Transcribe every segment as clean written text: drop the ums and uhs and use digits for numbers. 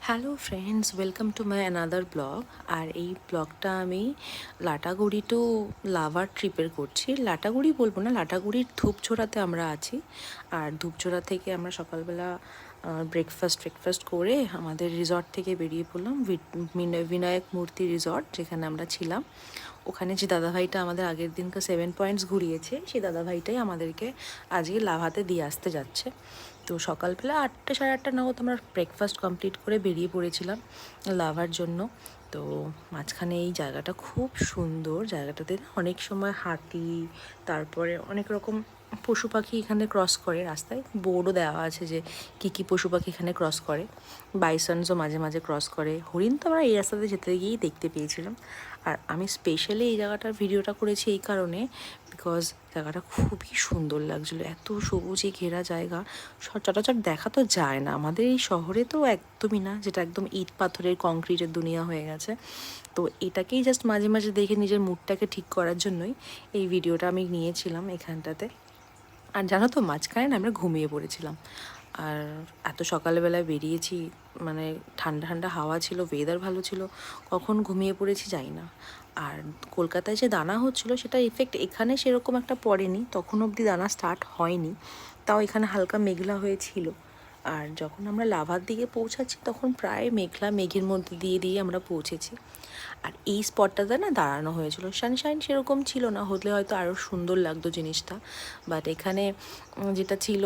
Hello friends, welcome to my another blog. আর এই ব্লগটা আমি লাটাগুড়ি টু লাভার ট্রিপের করছি। লাটাগুড়ি বলবো না, লাটাগুড়ির ধূপঝোড়াতে আমরা আছি। আর ধূপঝোড়া থেকে আমরা সকালবেলা ব্রেকফাস্ট করে আমাদের রিসর্ট থেকে বেরিয়ে পড়লাম, বিনায়ক মূর্তি রিসর্ট যেখানে আমরা ছিলাম। ওখানে যে দাদাভাইটা আমাদের আগের দিনকে 7 পয়েন্টস ঘুরিয়েছে, সেই দাদাভাইটাই আমাদেরকে আজকে লাভাতে দিয়ে আসতে যাচ্ছে। তো সকালবেলা 8টা সাড়ে 8টা নাগাদ আমরা ব্রেকফাস্ট কমপ্লিট করে বেরিয়ে পড়েছিলাম লাভার জন্য। তো মাঝখানে এই জায়গাটা খুব সুন্দর, জায়গাটাতে অনেক সময় হাতি, তারপরে অনেক রকম পশু পাখি এখানে ক্রস করে রাস্তায়। বোর্ডও দেওয়া আছে যে কী পশু পাখি এখানে ক্রস করে। বাইসনসও মাঝে মাঝে ক্রস করে। হরিণ তো আমরা এই রাস্তাতে যেতে গিয়েই দেখতে পেয়েছিলাম। আর আমি স্পেশালি এই জায়গাটার ভিডিওটা করেছি এই কারণে, বিকজ জায়গাটা খুবই সুন্দর লাগছিলো। এত সবুজে ঘেরা জায়গা সচরাচর দেখা তো যায় না আমাদের এই শহরে, তো একদমই না, যেটা একদম ইট পাথরের কংক্রিটের দুনিয়া হয়ে গেছে। তো এটাকেই জাস্ট মাঝে মাঝে দেখে নিজের মুডটাকে ঠিক করার জন্যই এই ভিডিওটা আমি নিয়েছিলাম এখানটাতে। আর জানো তো, মাঝখানে না আমরা ঘুমিয়ে পড়েছিলাম। আর এত সকালবেলায় বেরিয়েছি, মানে ঠান্ডা ঠান্ডা হাওয়া ছিল, ওয়েদার ভালো ছিল, কখন ঘুমিয়ে পড়েছি জানি না। আর কলকাতায় যে দানা হচ্ছিলো সেটা ইফেক্ট এখানে সেরকম একটা পড়েনি, তখন অবধি দানা স্টার্ট হয়নি, তাও এখানে হালকা মেঘলা হয়েছিল। আর যখন আমরা লাভার দিকে পৌঁছাচ্ছি তখন প্রায় মেঘের মধ্যে দিয়ে আমরা পৌঁছেছি। আর এই স্পটটাতে না দাঁড়ানো হয়েছিল, সানশাইন সেরকম ছিল না, হলে হয়তো আরও সুন্দর লাগতো জিনিসটা। বাট এখানে যেটা ছিল,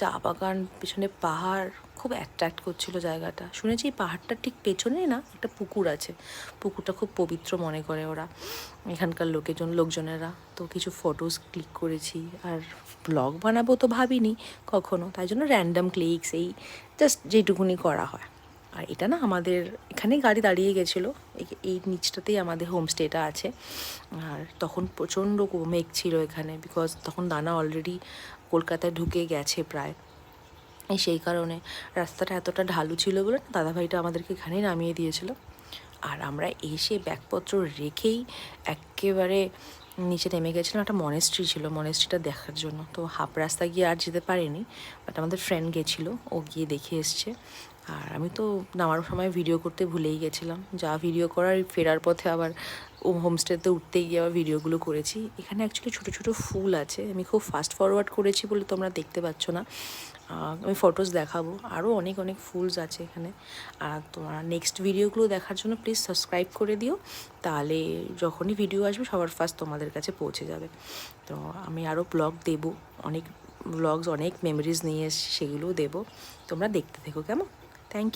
চা বাগান, পেছনে পাহাড়, খুব অ্যাট্রাক্ট করছিল জায়গাটা। শুনেছি এই পাহাড়টার ঠিক পেছনেই না একটা পুকুর আছে, পুকুরটা খুব পবিত্র মনে করে ওরা, এখানকার লোকজনেরা। তো কিছু ফটোস ক্লিক করেছি। আর ব্লগ বানাবো তো ভাবিনি কখনো, তাই জন্য র্যান্ডাম ক্লিকস, এই জাস্ট যেটুকুনি করা হয়। আর এটা না আমাদের এখানেই গাড়ি দাঁড়িয়ে গেছিলো, এই নিচটাতেই আমাদের হোমস্টেটা আছে। আর তখন প্রচণ্ড মেঘ ছিল এখানে, বিকজ তখন দানা অলরেডি কলকাতায় ঢুকে গেছে প্রায়। সেই কারণে রাস্তাটা এতটা ঢালু ছিল বলে দাদাভাইটা আমাদেরকে এখানেই নামিয়ে দিয়েছিল। আর আমরা এসে ব্যাগপত্র রেখেই একেবারে নিচে নেমে গেছিলাম। একটা মনেস্ট্রি ছিল, মনেস্ট্রিটা দেখার জন্য। তো হাফ রাস্তা গিয়ে আর যেতে পারিনি, বাট আমাদের ফ্রেন্ড গেছিলো, ও গিয়ে দেখে এসছে। আর আমি তো নামার সময় ভিডিও করতে ভুলেই গেছিলাম, যা ভিডিও করার ফেরার পথে আবার হোমস্টেতে উঠতে গিয়ে আবার ভিডিওগুলো করেছি। এখানে অ্যাকচুয়ালি ছোটো ছোটো ফুল আছে, আমি খুব ফাস্ট ফরওয়ার্ড করেছি বলে তোমরা দেখতে পাচ্ছ না, আমি ফটোস দেখাবো। আরও অনেক অনেক ফুলস আছে এখানে। আর তোমরা নেক্সট ভিডিওগুলো দেখার জন্য প্লিজ সাবস্ক্রাইব করে দিও, তাহলে যখনই ভিডিও আসবে সবার ফার্স্ট তোমাদের কাছে পৌঁছে যাবে। তো আমি আরও ব্লগ দেবো, অনেক ব্লগস, অনেক মেমোরিজ নিয়ে এসেছি, সেগুলোও দেবো। তোমরা দেখতে থেকো, কেমন? Thank you.